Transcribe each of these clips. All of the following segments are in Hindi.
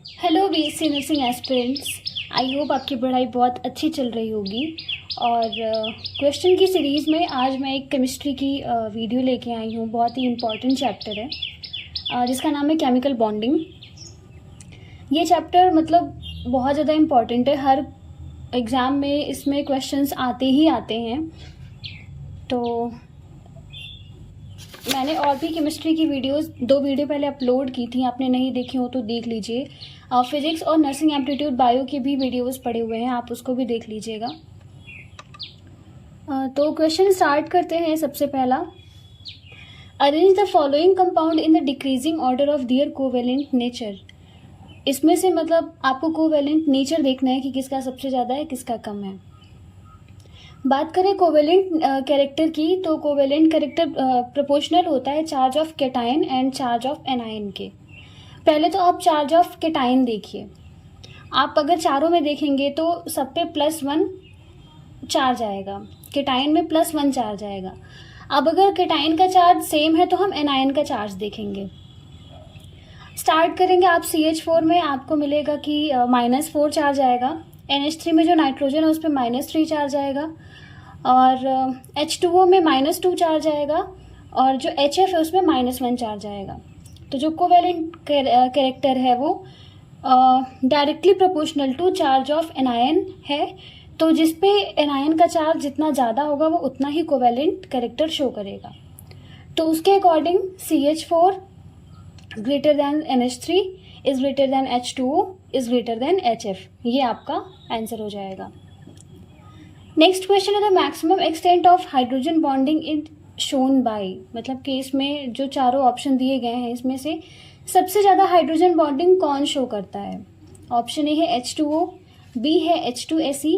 Hello BSc nursing aspirants. I hope आपकी पढ़ाई बहुत अच्छी चल रही होगी। और क्वेश्चन की सीरीज़ में आज मैं एक केमिस्ट्री की वीडियो लेके आई हूँ। बहुत ही इम्पॉर्टेंट चैप्टर है जिसका नाम है केमिकल बॉन्डिंग। ये चैप्टर मतलब बहुत ज़्यादा इम्पॉर्टेंट है, हर एग्ज़ाम में इसमें क्वेश्चंस आते ही आते हैं। तो मैंने और भी केमिस्ट्री की दो वीडियो पहले अपलोड की थी, आपने नहीं देखी हो तो देख लीजिए। फिजिक्स और नर्सिंग एप्टीट्यूड बायो के भी वीडियोस पड़े हुए हैं, आप उसको भी देख लीजिएगा। तो क्वेश्चन स्टार्ट करते हैं। सबसे पहला, arrange the following compound in the decreasing order of their covalent nature. इसमें से मतलब आपको कोवेलेंट नेचर देखना है कि किसका सबसे ज़्यादा है, किसका कम है। बात करें कोवेलेंट कैरेक्टर की, तो कोवेलेंट कैरेक्टर प्रोपोर्शनल होता है charge of cation and charge of anion के। पहले तो आप चार्ज ऑफ कैटायन देखिए। आप अगर चारों में देखेंगे तो सब पे +1 चार्ज आएगा, कैटायन में +1 चार्ज आएगा। अब अगर कैटायन का चार्ज सेम है तो हम एनायन का चार्ज देखेंगे। स्टार्ट करेंगे आप CH4 में, आपको मिलेगा कि -4 चार्ज आएगा। NH3 में जो नाइट्रोजन है उस पर -3 चार्ज आएगा। और H2O में -2 चार्ज आएगा। और जो HF है उसमें -1 चार्ज आएगा। तो जो कोवेलेंट कैरेक्टर है वो directly proportional to charge of anion है। तो जिस पे एनायन का चार्ज जितना ज़्यादा होगा वो उतना ही कोवेलेंट कैरेक्टर शो करेगा। तो उसके according CH4 greater than NH3 is greater than H2O is greater than HF। ये आपका आंसर हो जाएगा। नेक्स्ट क्वेश्चन है the maximum extent of hydrogen bonding in shown by. मतलब कि इसमें जो चारों ऑप्शन दिए गए हैं इसमें से सबसे ज़्यादा हाइड्रोजन बॉन्डिंग कौन शो करता है। ऑप्शन ए है H2O, B है H2SE,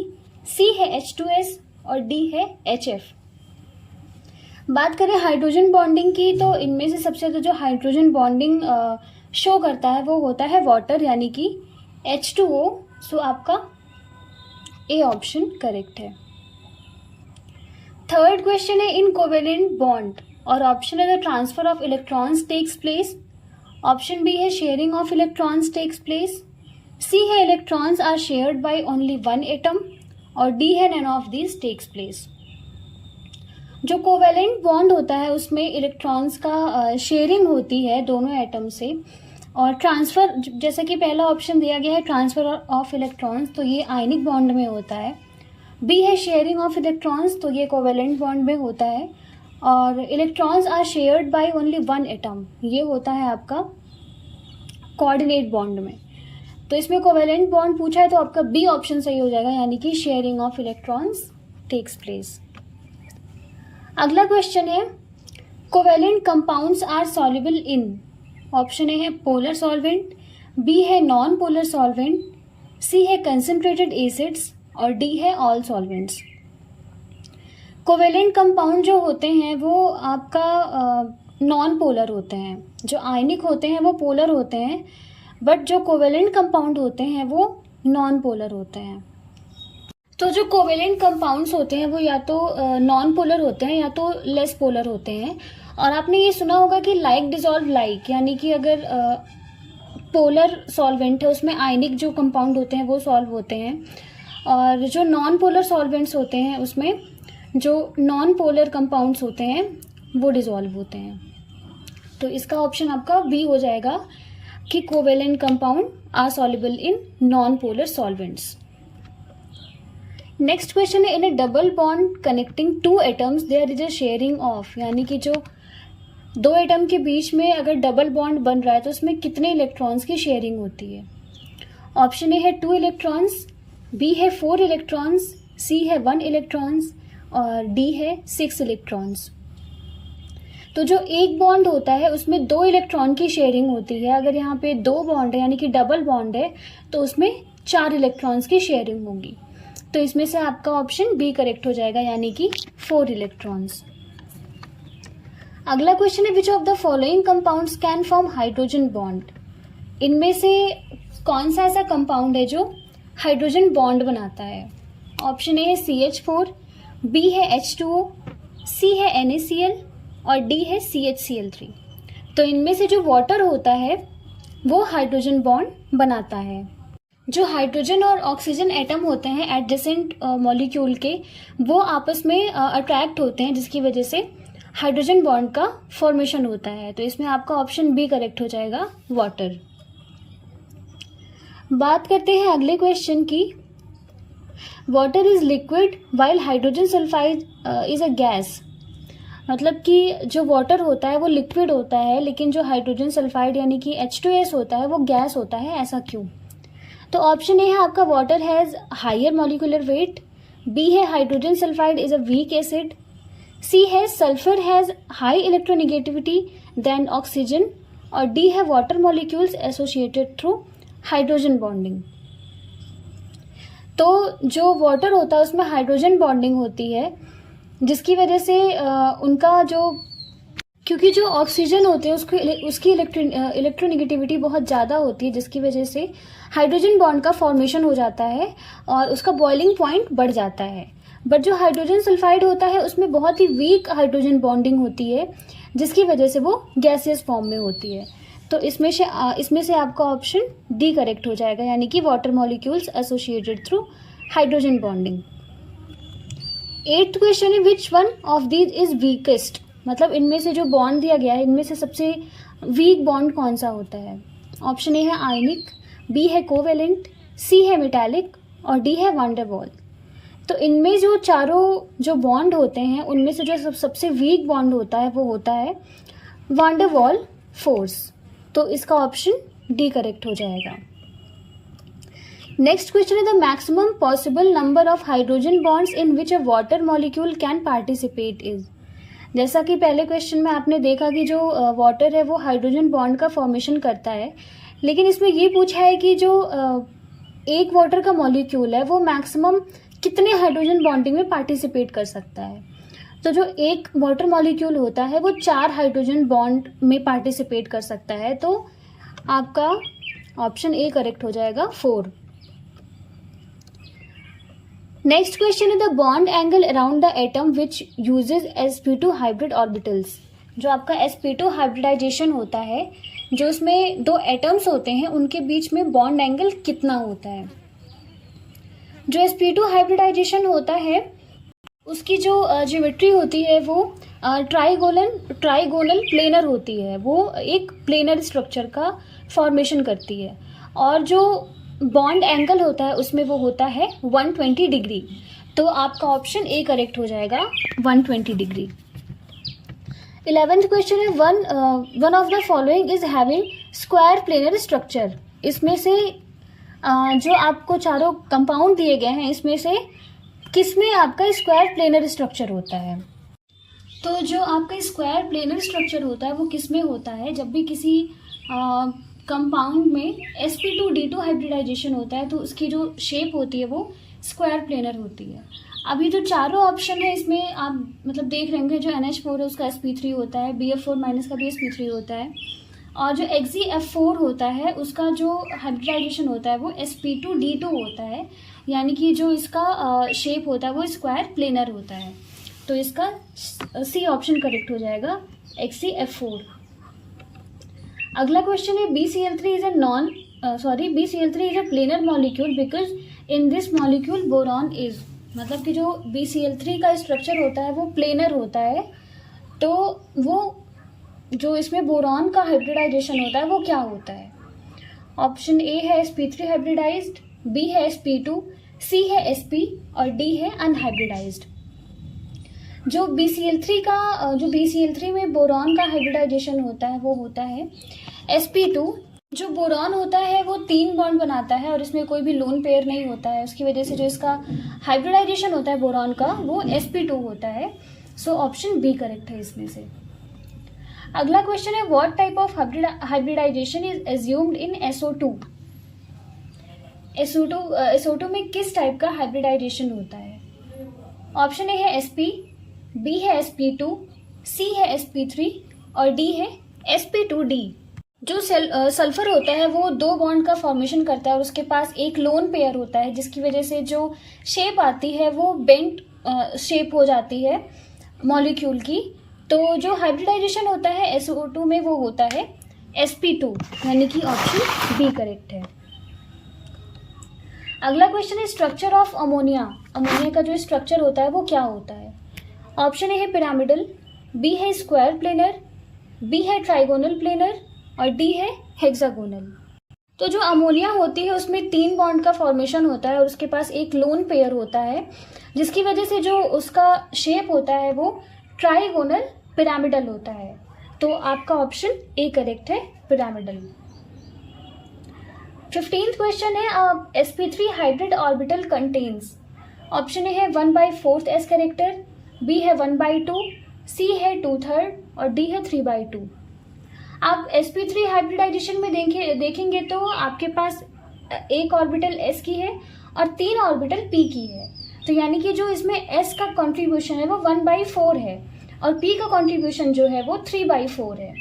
C है H2S और D है HF। बात करें हाइड्रोजन बॉन्डिंग की, तो इनमें से सबसे ज़्यादा जो हाइड्रोजन बॉन्डिंग शो करता है वो होता है वाटर, यानी कि H2O। सो आपका ए ऑप्शन करेक्ट है। थर्ड क्वेश्चन है इन कोवेलेंट बॉन्ड, और ऑप्शन है the transfer of electrons takes place. Option B है sharing of electrons takes place, C है electrons are shared by only one atom और डी है none of this takes place. जो कोवेलेंट बॉन्ड होता है उसमें इलेक्ट्रॉन्स का शेयरिंग होती है दोनों एटम से। और ट्रांसफर, जैसे कि पहला ऑप्शन दिया गया है ट्रांसफर ऑफ इलेक्ट्रॉन्स, तो ये आयनिक बॉन्ड में होता है। बी है शेयरिंग ऑफ इलेक्ट्रॉन्स, तो ये कोवेलेंट बॉन्ड में होता है। और electrons are shared by only one atom, ये होता है आपका कोऑर्डिनेट बॉन्ड में। तो इसमें कोवेलेंट बॉन्ड पूछा है तो आपका बी ऑप्शन सही हो जाएगा, यानी कि sharing of electrons takes place. अगला क्वेश्चन है covalent compounds are soluble in. Option A है पोलर सॉल्वेंट, बी है नॉन पोलर सॉल्वेंट, सी है कंसंट्रेटेड एसिड्स और डी है ऑल सॉल्वेंट्स। कोवेलेंट कंपाउंड जो होते हैं वो आपका नॉन पोलर होते हैं। जो आयनिक होते हैं वो पोलर होते हैं, बट जो कोवेलेंट कंपाउंड होते हैं वो नॉन पोलर होते हैं। तो जो कोवेलेंट कंपाउंड्स होते हैं वो या तो नॉन पोलर होते हैं या तो लेस पोलर होते हैं। और आपने ये सुना होगा कि लाइक डिजॉल्व लाइक, यानी कि अगर पोलर सॉल्वेंट है उसमें आयनिक जो कंपाउंड होते हैं वो सॉल्व होते हैं, और जो नॉन पोलर सॉल्वेंट्स होते हैं उसमें जो नॉन पोलर कंपाउंड्स होते हैं वो डिजॉल्व होते हैं। तो इसका ऑप्शन आपका बी हो जाएगा कि covalent compound are soluble in non polar solvents. Next question है in a double bond connecting two atoms there is a sharing of, यानी कि जो दो एटम के बीच में अगर डबल बॉन्ड बन रहा है तो उसमें कितने इलेक्ट्रॉन्स की शेयरिंग होती है। ऑप्शन ए है 2 इलेक्ट्रॉन्स, बी है 4 इलेक्ट्रॉन्स, सी है 1 इलेक्ट्रॉन्स और डी है 6 इलेक्ट्रॉन्स। तो जो एक बॉन्ड होता है उसमें 2 इलेक्ट्रॉन की शेयरिंग होती है। अगर यहाँ पे 2 बॉन्ड है यानी कि डबल बॉन्ड है तो उसमें 4 इलेक्ट्रॉन्स की शेयरिंग होगी। तो इसमें से आपका ऑप्शन बी करेक्ट हो जाएगा, यानी कि 4 इलेक्ट्रॉन्स। अगला क्वेश्चन है which of the following compounds can form hydrogen bond. इनमें से कौन सा ऐसा कंपाउंड है जो हाइड्रोजन बॉन्ड बनाता है। ऑप्शन ए है CH4, बी है H2O, सी है NaCl और डी है CHCl3। तो इनमें से जो वाटर होता है वो हाइड्रोजन बॉन्ड बनाता है। जो हाइड्रोजन और ऑक्सीजन एटम होते हैं एडजेसेंट मॉलिक्यूल के, वो आपस में अट्रैक्ट होते हैं, जिसकी वजह से हाइड्रोजन बॉन्ड का फॉर्मेशन होता है। तो इसमें आपका ऑप्शन बी करेक्ट हो जाएगा, वाटर। बात करते हैं अगले क्वेश्चन की। Water is liquid while hydrogen sulphide is a gas. मतलब कि जो वाटर होता है वो लिक्विड होता है, लेकिन जो हाइड्रोजन सल्फाइड यानी कि H2S होता है वो गैस होता है, ऐसा क्यों? तो ऑप्शन ए है आपका, water has higher molecular weight. B है hydrogen sulphide is a weak acid. C है sulphur has high electronegativity than oxygen. और डी है water molecules associated through hydrogen bonding. तो जो वाटर होता है उसमें हाइड्रोजन बॉन्डिंग होती है, जिसकी वजह से उनका जो, क्योंकि जो ऑक्सीजन होते हैं उसकी इलेक्ट्रोनेगेटिविटी बहुत ज़्यादा होती है, जिसकी वजह से हाइड्रोजन बॉन्ड का फॉर्मेशन हो जाता है और उसका बॉइलिंग पॉइंट बढ़ जाता है। बट जो हाइड्रोजन सल्फाइड होता है उसमें बहुत ही वीक हाइड्रोजन बॉन्डिंग होती है, जिसकी वजह से वो गैसियस फॉर्म में होती है। तो इसमें से आपका ऑप्शन डी करेक्ट हो जाएगा, यानी कि water molecules associated through hydrogen bonding. 8th question है, which one of these is weakest. मतलब इनमें से जो बॉन्ड दिया गया है इनमें से सबसे वीक बॉन्ड कौन सा होता है? ऑप्शन ए है आयनिक, बी है कोवेलेंट, सी है मेटालिक और डी है वांडरवॉल। तो इनमें जो चारों जो बॉन्ड होते हैं उनमें से जो सबसे वीक बॉन्ड होता है वो होता है वांडरवॉल फोर्स। तो इसका ऑप्शन डी करेक्ट हो जाएगा। नेक्स्ट क्वेश्चन है, the maximum possible number of hydrogen bonds in which a water molecule can participate is. जैसा कि पहले क्वेश्चन में आपने देखा कि जो वाटर है वो हाइड्रोजन बॉन्ड का फॉर्मेशन करता है, लेकिन इसमें ये पूछा है कि जो एक वाटर का मॉलिक्यूल है वो मैक्सिमम कितने हाइड्रोजन बॉन्डिंग में पार्टिसिपेट कर सकता है। तो जो एक वाटर मॉलिक्यूल होता है वो 4 हाइड्रोजन बॉन्ड में पार्टिसिपेट कर सकता है। तो आपका ऑप्शन ए करेक्ट हो जाएगा, 4। नेक्स्ट क्वेश्चन है, the bond angle around the atom which uses sp2 hybrid orbitals. जो आपका sp2 हाइब्रिडाइजेशन होता है, जो उसमें 2 एटम्स होते हैं उनके बीच में बॉन्ड एंगल कितना होता है? जो sp2 हाइब्रिडाइजेशन होता है उसकी जो ज्योमेट्री होती है वो ट्राइगोनल प्लेनर होती है, वो एक प्लेनर स्ट्रक्चर का फॉर्मेशन करती है। और जो बॉन्ड एंगल होता है उसमें वो होता है 120 डिग्री। तो आपका ऑप्शन ए करेक्ट हो जाएगा, 120 डिग्री। 11th क्वेश्चन है, one of the following is having square planar structure. इसमें से जो आपको चारों कंपाउंड दिए गए हैं इसमें से किसमें आपका स्क्वायर प्लेनर स्ट्रक्चर होता है? तो जो आपका स्क्वायर प्लेनर स्ट्रक्चर होता है वो किसमें होता है? जब भी किसी कंपाउंड में sp2d2 हाइब्रिडाइजेशन होता है तो उसकी जो शेप होती है वो स्क्वायर प्लेनर होती है। अभी जो चारों ऑप्शन है इसमें आप मतलब देख रहे होंगे, जो NH4 है उसका sp3 होता है, BF4 माइनस का भी sp3 होता है, और जो XeF4 होता है उसका जो हाइब्रिडाइजेशन होता है वो sp2d2 होता है, यानी कि जो इसका शेप होता है वो स्क्वायर प्लेनर होता है। तो इसका सी ऑप्शन करेक्ट हो जाएगा, XeF4। अगला क्वेश्चन है, BCl3 is a planar molecule because in this molecule boron is. मतलब कि जो BCl3 का स्ट्रक्चर होता है वो प्लेनर होता है, तो वो जो इसमें बोरॉन का हाइब्रिडाइजेशन होता है वो क्या होता है? ऑप्शन ए है sp3 हाइब्रिडाइज्ड, बी है sp2, सी है sp और डी है अनहाइब्रिडाइज्ड। जो BCl3 में बोरॉन का हाइब्रिडाइजेशन होता है वो होता है sp2। जो बोरॉन होता है वो 3 बॉन्ड बनाता है और इसमें कोई भी लोन पेयर नहीं होता है, उसकी वजह से जो इसका हाइब्रिडाइजेशन होता है बोरॉन का वो sp2 होता है। सो ऑप्शन बी करेक्ट है इसमें से। अगला क्वेश्चन है, what type of hybridization is assumed in SO2। SO2 में किस टाइप का हाइब्रिडाइजेशन होता है? ऑप्शन ए है sp, बी है sp2, सी है sp3 और डी है sp2d। जो सल्फर होता है वो 2 बॉन्ड का फॉर्मेशन करता है और उसके पास एक लोन पेयर होता है, जिसकी वजह से जो शेप आती है वो बेंट शेप हो जाती है मॉलिक्यूल की। तो जो हाइब्रिडाइजेशन होता है SO2 में वो होता है sp2 यानी कि ऑप्शन बी करेक्ट है। अगला क्वेश्चन है स्ट्रक्चर ऑफ अमोनिया। अमोनिया का जो स्ट्रक्चर होता है वो क्या होता है? ऑप्शन ए है पिरामिडल, बी है स्क्वायर प्लेनर, बी है ट्राइगोनल प्लेनर और डी है हेक्सागोनल। तो जो अमोनिया होती है उसमें 3 बॉन्ड का फॉर्मेशन होता है और उसके पास एक लोन पेयर होता है, जिसकी वजह से जो उसका शेप होता है वो ट्राइगोनल पिरामिडल होता है। तो आपका ऑप्शन ए करेक्ट है, पिरामिडल। 15th क्वेश्चन है sp3 hybrid orbital contains. Option A है 1/4 s कैरेक्टर, बी है 1/2, सी है 2/3 और डी है 3/2। आप sp3 हाइब्रिडाइजेशन में देखेंगे तो आपके पास एक ऑर्बिटल s की है और 3 ऑर्बिटल p की है। तो यानी कि जो इसमें s का कंट्रीब्यूशन है वो 1/4 है और p का कंट्रीब्यूशन जो है वो 3/4 है।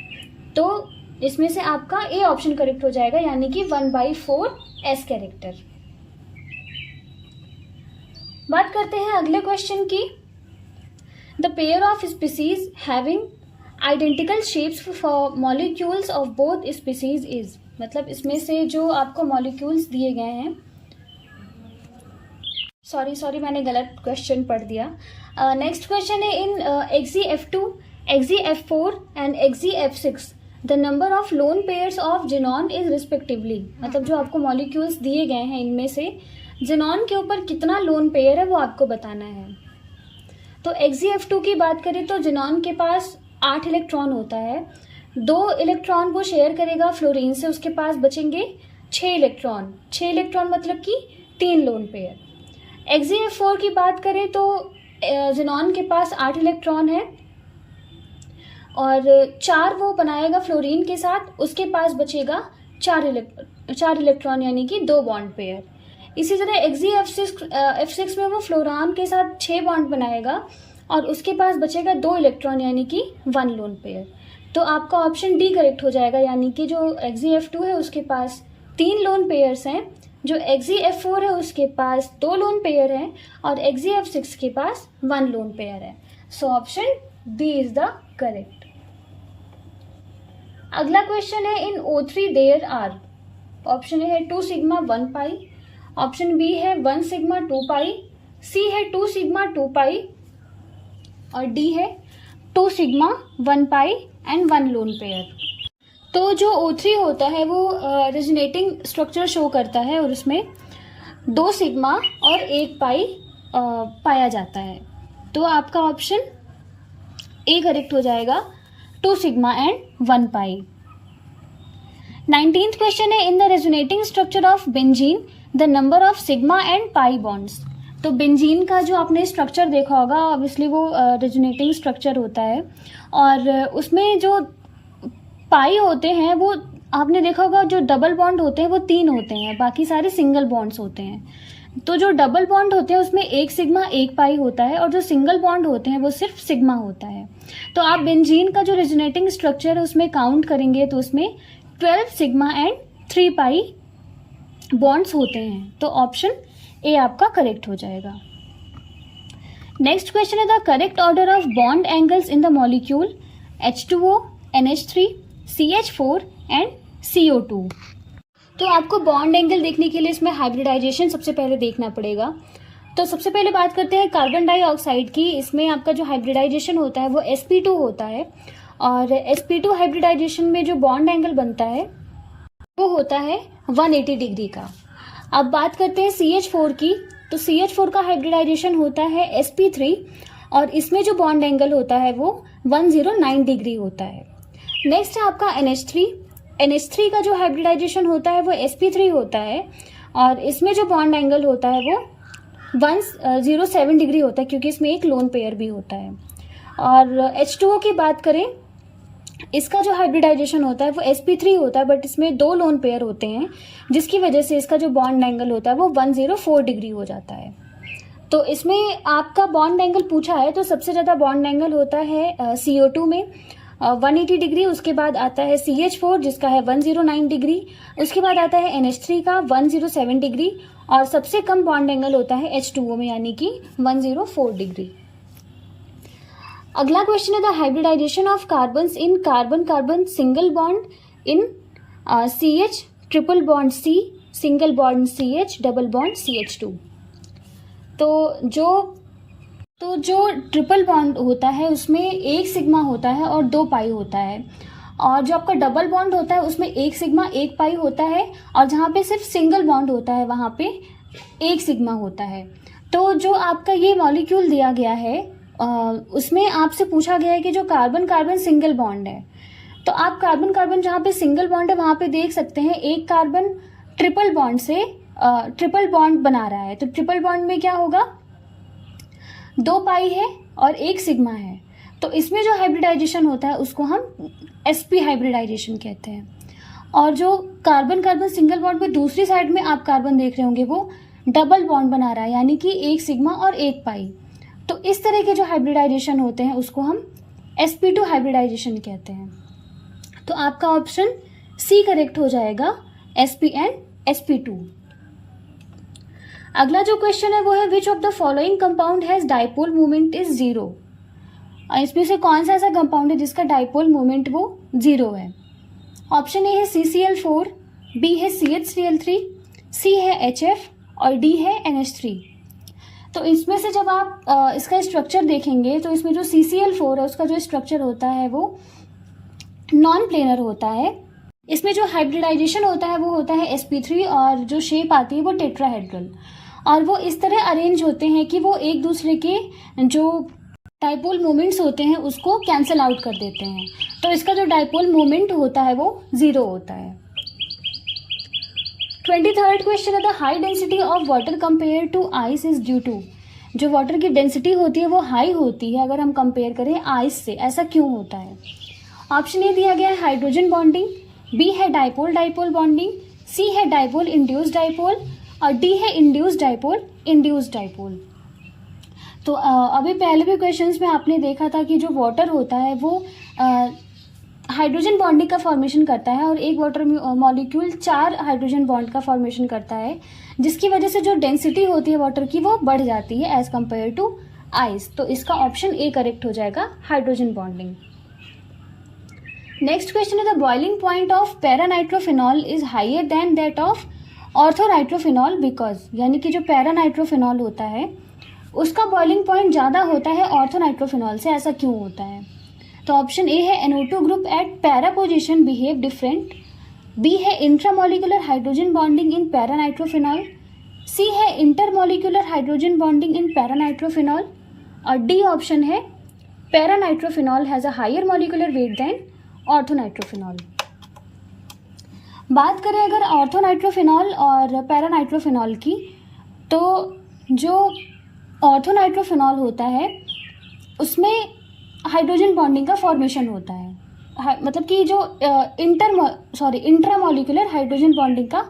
तो इसमें से आपका ए ऑप्शन करेक्ट हो जाएगा, यानी कि 1/4 s कैरेक्टर। बात करते हैं अगले क्वेश्चन की। The pair of species having identical shapes for molecules of both species is. मतलब इसमें से जो आपको मॉलिक्यूल्स दिए गए हैं, सॉरी मैंने गलत क्वेश्चन पढ़ दिया। नेक्स्ट क्वेश्चन है इन XeF2, XeF4 and XeF6 the number of lone pairs of xenon is respectively. मतलब जो आपको मॉलिक्यूल्स दिए गए हैं इनमें से जेनॉन के ऊपर कितना लोन पेयर है वो आपको बताना है। तो XeF2 की बात करें तो जेनॉन के पास 8 इलेक्ट्रॉन होता है, 2 इलेक्ट्रॉन वो शेयर करेगा फ्लोरीन से, उसके पास बचेंगे 6 इलेक्ट्रॉन। 6 इलेक्ट्रॉन मतलब कि 3 लोन पेयर। XeF4 की बात करें तो जेनॉन के पास 8 इलेक्ट्रॉन है और 4 वो बनाएगा फ्लोरीन के साथ, उसके पास बचेगा 4 इलेक्ट्रॉन यानी कि 2 बॉन्ड पेयर। इसी तरह XeF6 में वो फ्लोरान के साथ 6 बॉन्ड बनाएगा और उसके पास बचेगा 2 इलेक्ट्रॉन यानी कि 1 लोन पेयर। तो आपका ऑप्शन डी करेक्ट हो जाएगा, यानी कि जो XeF2 है उसके पास 3 लोन पेयर्स हैं, जो XeF4 है उसके पास 2 लोन पेयर हैं और XeF6 के पास 1 लोन पेयर है। So option B is the correct. अगला क्वेश्चन है in O3 there are. Option A है 2 सिग्मा 1 पाई, ऑप्शन बी है 1 सिग्मा 2 पाई, सी है 2 सिग्मा 2 पाई और डी है 2 sigma 1 pi and 1 lone pair. तो जो O3 होता है वो रेजोनेटिंग स्ट्रक्चर शो करता है और उसमें 2 सिग्मा और 1 पाई पाया जाता है। तो आपका ऑप्शन ए करेक्ट हो जाएगा, 2 sigma and 1 pi. 19th question है in the resonating structure of benzene the number of sigma and pi bonds. तो बेंजीन का जो आपने स्ट्रक्चर देखा होगा, ऑब्वियसली वो रेजोनेटिंग स्ट्रक्चर होता है और उसमें जो पाई होते हैं वो आपने देखा होगा, जो डबल बॉन्ड होते हैं वो 3 होते हैं, बाकी सारे सिंगल बॉन्ड्स होते हैं। तो जो डबल बॉन्ड होते हैं उसमें 1 सिग्मा 1 पाई होता है और जो सिंगल बॉन्ड होते हैं वो सिर्फ सिग्मा होता है। तो आप बेंजीन का जो रेजोनेटिंग स्ट्रक्चर है उसमें काउंट करेंगे तो उसमें 12 सिग्मा एंड 3 पाई बॉन्ड्स होते हैं। तो ऑप्शन ए आपका करेक्ट हो जाएगा। नेक्स्ट क्वेश्चन है the correct order of bond angles in the molecule H2O, NH3, CH4 and CO2। तो आपको बॉन्ड एंगल देखने के लिए इसमें हाइब्रिडाइजेशन सबसे पहले देखना पड़ेगा। तो सबसे पहले बात करते हैं कार्बन डाइऑक्साइड की। इसमें आपका जो हाइब्रिडाइजेशन होता है वो sp2 होता है और sp2 हाइब्रिडाइजेशन में जो बॉन्ड एंगल बनता है वो होता है 180 डिग्री का। अब बात करते हैं CH4 की। तो CH4 का हाइब्रिडाइजेशन होता है sp3 और इसमें जो बॉन्ड एंगल होता है वो 109 डिग्री होता है। नेक्स्ट है आपका NH3। NH3 का जो हाइब्रिडाइजेशन होता है वो sp3 होता है और इसमें जो बॉन्ड एंगल होता है वो 107 डिग्री होता है, क्योंकि इसमें एक लोन पेयर भी होता है। और H2O की बात करें, इसका जो हाइब्रिडाइजेशन होता है वो sp3 होता है, बट इसमें 2 लोन पेयर होते हैं, जिसकी वजह से इसका जो बॉन्ड एंगल होता है वो 104 डिग्री हो जाता है। तो इसमें आपका बॉन्ड एंगल पूछा है तो सबसे ज़्यादा बॉन्ड एंगल होता है CO2 में 180 डिग्री, उसके बाद आता है CH4 जिसका है 109 डिग्री, उसके बाद आता है NH3 का 107 डिग्री और सबसे कम बॉन्ड एंगल होता है H2O में यानी कि 104 डिग्री। अगला क्वेश्चन है the hybridization of carbons in carbon carbon single bond in CH triple bond C single bond CH double bond CH2। तो जो ट्रिपल बॉन्ड होता है उसमें एक सिग्मा होता है और 2 पाई होता है, और जो आपका डबल बॉन्ड होता है उसमें एक सिग्मा 1 पाई होता है, और जहाँ पे सिर्फ सिंगल बॉन्ड होता है वहाँ पे 1 सिग्मा होता है। तो जो आपका ये मॉलिक्यूल दिया गया है उसमें आपसे पूछा गया है कि जो कार्बन कार्बन सिंगल बॉन्ड है, तो आप कार्बन कार्बन जहाँ पे सिंगल बॉन्ड है वहाँ पे देख सकते हैं एक कार्बन ट्रिपल बॉन्ड से ट्रिपल बॉन्ड बना रहा है। तो ट्रिपल बॉन्ड में क्या होगा, 2 पाई है और 1 सिग्मा है, तो इसमें जो हाइब्रिडाइजेशन होता है उसको हम sp हाइब्रिडाइजेशन कहते हैं। और जो कार्बन कार्बन सिंगल बॉन्ड में दूसरी साइड में आप कार्बन देख रहे होंगे वो डबल बॉन्ड बना रहा है, यानी कि 1 सिग्मा और 1 पाई। तो इस तरह के जो हाइब्रिडाइजेशन होते हैं उसको हम sp2 हाइब्रिडाइजेशन कहते हैं। तो आपका ऑप्शन C करेक्ट हो जाएगा, sp एंड sp2। अगला जो क्वेश्चन है वो है which of the following compound has dipole moment is 0। इसमें से कौन सा ऐसा कंपाउंड है जिसका डाइपोल मोमेंट वो 0 है। ऑप्शन ए है CCl4, बी है CH3l3, सी है HF और डी है NH3। तो इसमें से जब आप इसका स्ट्रक्चर देखेंगे तो इसमें जो CCl4 है उसका जो स्ट्रक्चर होता है वो नॉन प्लेनर होता है। इसमें जो हाइब्रिडाइजेशन होता है वो होता है sp3, और जो शेप आती है वो टेट्राहेड्रल, और वो इस तरह अरेंज होते हैं कि वो एक दूसरे के जो डाइपोल मोमेंट्स होते हैं उसको कैंसिल आउट कर देते हैं। तो इसका जो डाइपोल मोमेंट होता है वो 0 होता है। 23rd क्वेश्चन है the high density of water compare to ice is due to. जो वाटर की डेंसिटी होती है वो हाई होती है अगर हम कंपेयर करें आइस से, ऐसा क्यों होता है। ऑप्शन ए दिया गया है हाइड्रोजन बॉन्डिंग, बी है डाइपोल डाइपोल बॉन्डिंग, सी है डाइपोल इंड्यूस्ड डाइपोल और डी है इंड्यूस्ड डाइपोल। तो अभी पहले भी क्वेश्चंस में आपने देखा था कि जो वाटर होता है वो हाइड्रोजन बॉन्डिंग का फॉर्मेशन करता है, और एक वाटर मॉलिक्यूल 4 हाइड्रोजन बॉन्ड का फॉर्मेशन करता है, जिसकी वजह से जो डेंसिटी होती है वाटर की वो बढ़ जाती है एज कम्पेयर टू आइस। तो इसका ऑप्शन ए करेक्ट हो जाएगा, हाइड्रोजन बॉन्डिंग। नेक्स्ट क्वेश्चन है the boiling point of paranitrophenol is higher than that of orthonitrophenol because, यानी कि जो पैरानाइट्रोफिनॉल होता है उसका बॉइलिंग पॉइंट ज़्यादा होता है ऑर्थोनाइट्रोफिनॉल से, ऐसा क्यों होता है। तो ऑप्शन ए है NO2 group at para position behave different, B है intramolecular hydrogen bonding in para nitrophenol, C है intermolecular hydrogen bonding in para nitrophenol और डी ऑप्शन है para nitrophenol has a higher molecular weight than ortho nitrophenol. बात करें अगर ऑर्थोनाइट्रोफिनॉल और पैरानाइट्रोफिनॉल की, तो जो ऑर्थोनाइट्रोफिनॉल होता है उसमें हाइड्रोजन बॉन्डिंग का फॉर्मेशन होता है, मतलब कि जो इंट्रामोलिकुलर हाइड्रोजन बॉन्डिंग का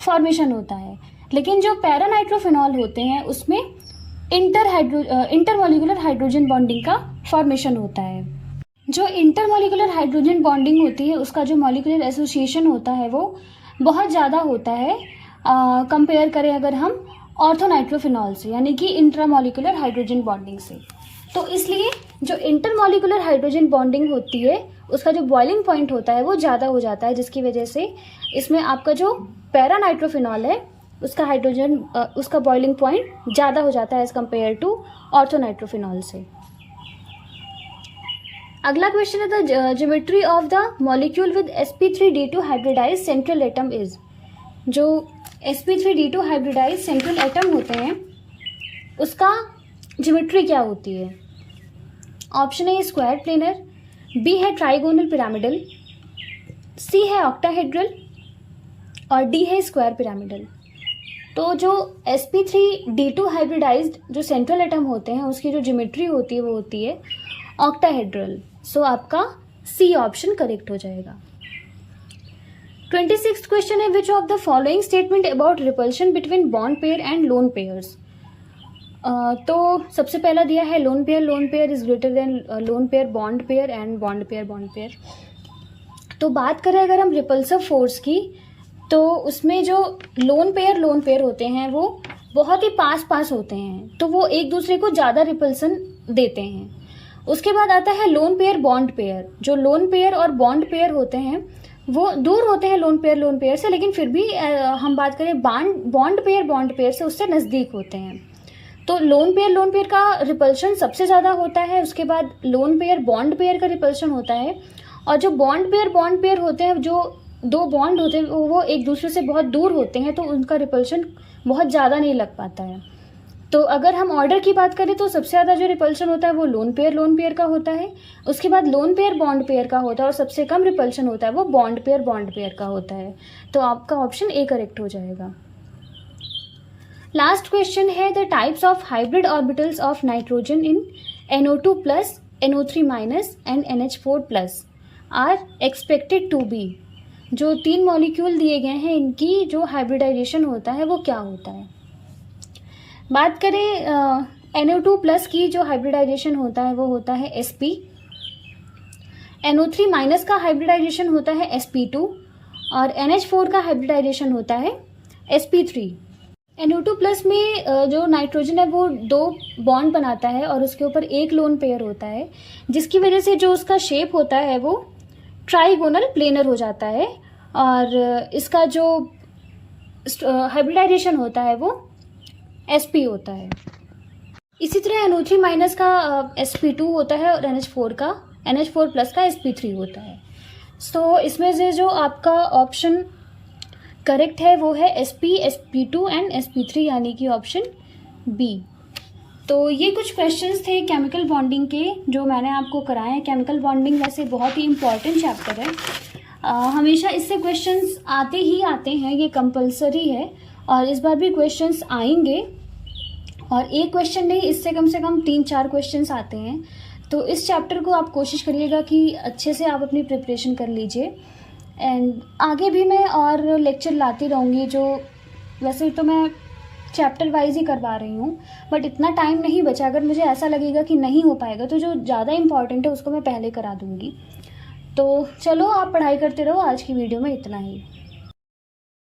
फॉर्मेशन होता है। लेकिन जो पैरानाइट्रोफिनॉल होते हैं उसमें इंटरमोलिकुलर हाइड्रोजन बॉन्डिंग का फॉर्मेशन होता है। जो इंटरमोलिकुलर हाइड्रोजन बॉन्डिंग होती है उसका जो मॉलिकुलर एसोसिएशन होता है वो बहुत ज़्यादा होता है कंपेयर करें अगर हम ऑर्थोनाइट्रोफिनॉल से, यानी कि इंट्रामोलिकुलर हाइड्रोजन बॉन्डिंग से। तो इसलिए जो इंटरमोलिकुलर हाइड्रोजन बॉन्डिंग होती है उसका जो बॉइलिंग पॉइंट होता है वो ज़्यादा हो जाता है, जिसकी वजह से इसमें आपका जो पैरानाइट्रोफिनॉल है उसका बॉइलिंग पॉइंट ज़्यादा हो जाता है एज कम्पेयर टू ऑर्थोनाइट्रोफिनॉल से। अगला क्वेश्चन है the geometry of the molecule with sp3d2 hybridize central atom is. जो sp3d2 हाइब्रिडाइज सेंट्रल एटम होते हैं उसका ज्योमेट्री क्या होती है। Option A square planar, B है ट्राइगोनल पिरामिडल, सी है ऑक्टाहेड्रल और डी है स्क्वायर पिरामिडल। तो जो sp3d2 हाइब्रिडाइज्ड जो सेंट्रल एटम होते हैं उसकी जो ज्योमेट्री होती है वो होती है ऑक्टाहेड्रल। सो आपका सी ऑप्शन करेक्ट हो जाएगा। 26th क्वेश्चन है which of the following statement about repulsion between bond pair and lone pairs. तो सबसे पहला दिया है lone pair is greater than lone pair bond pair and bond pair. तो बात करें अगर हम रिपल्सिव फोर्स की, तो उसमें जो लोन पेयर होते हैं वो बहुत ही पास होते हैं, तो वो एक दूसरे को ज़्यादा रिपल्सन देते हैं। उसके बाद आता है लोन पेयर बॉन्ड पेयर। जो लोन पेयर और बॉन्ड पेयर होते हैं वो दूर होते हैं लोन पेयर से, लेकिन फिर भी हम बात करें बॉन्ड पेयर से उससे नज़दीक होते हैं। तो लोन पेयर का रिपल्शन सबसे ज़्यादा होता है, उसके बाद लोन पेयर बॉन्ड पेयर का रिपल्शन होता है, और जो बॉन्ड पेयर होते हैं, जो दो बॉन्ड होते हैं वो एक दूसरे से बहुत दूर होते हैं, तो उनका रिपल्शन बहुत ज़्यादा नहीं लग पाता है। तो अगर हम ऑर्डर की बात करें तो सबसे ज़्यादा जो रिपल्शन होता है वो लोन पेयर का होता है, उसके बाद लोन पेयर बॉन्ड पेयर का होता है, और सबसे कम रिपल्शन होता है वो बॉन्ड पेयर का होता है। तो आपका ऑप्शन ए करेक्ट हो जाएगा। लास्ट क्वेश्चन है, the types of hybrid orbitals of nitrogen in NO2+, NO3- and NH4+ are expected to be. जो 3 मॉलिक्यूल दिए गए हैं, इनकी जो हाइब्रिडाइजेशन होता है वो क्या होता है। बात करें NO2+ की जो हाइब्रिडाइजेशन होता है वो होता है sp, NO3- का हाइब्रिडाइजेशन होता है sp2, और NH4 का हाइब्रिडाइजेशन होता है sp3। NO2+ में जो नाइट्रोजन है वो 2 बॉन्ड बनाता है और उसके ऊपर एक लोन पेयर होता है, जिसकी वजह से जो उसका शेप होता है वो ट्राइगोनल प्लेनर हो जाता है, और इसका जो हाइब्रिडाइजेशन होता है वो sp होता है। इसी तरह NO3- का sp2 होता है, और NH4+ का sp3 होता है। सो इसमें से जो आपका ऑप्शन करेक्ट है वो है sp, sp2 एंड sp3, यानी कि ऑप्शन बी। तो ये कुछ क्वेश्चंस थे केमिकल बॉन्डिंग के जो मैंने आपको कराए हैं। केमिकल बॉन्डिंग वैसे बहुत ही इम्पॉर्टेंट चैप्टर है, हमेशा इससे क्वेश्चंस आते ही आते हैं, ये कंपलसरी है, और इस बार भी क्वेश्चंस आएंगे, और एक क्वेश्चन नहीं, इससे कम से कम 3-4 क्वेश्चंस आते हैं। तो इस चैप्टर को आप कोशिश करिएगा कि अच्छे से आप अपनी प्रिपरेशन कर लीजिए, एंड आगे भी मैं और लेक्चर लाती रहूँगी। जो वैसे तो मैं चैप्टर वाइज ही करवा रही हूँ, बट इतना टाइम नहीं बचा। अगर मुझे ऐसा लगेगा कि नहीं हो पाएगा तो जो ज़्यादा इम्पॉर्टेंट है उसको मैं पहले करा दूँगी। तो चलो आप पढ़ाई करते रहो, आज की वीडियो में इतना ही।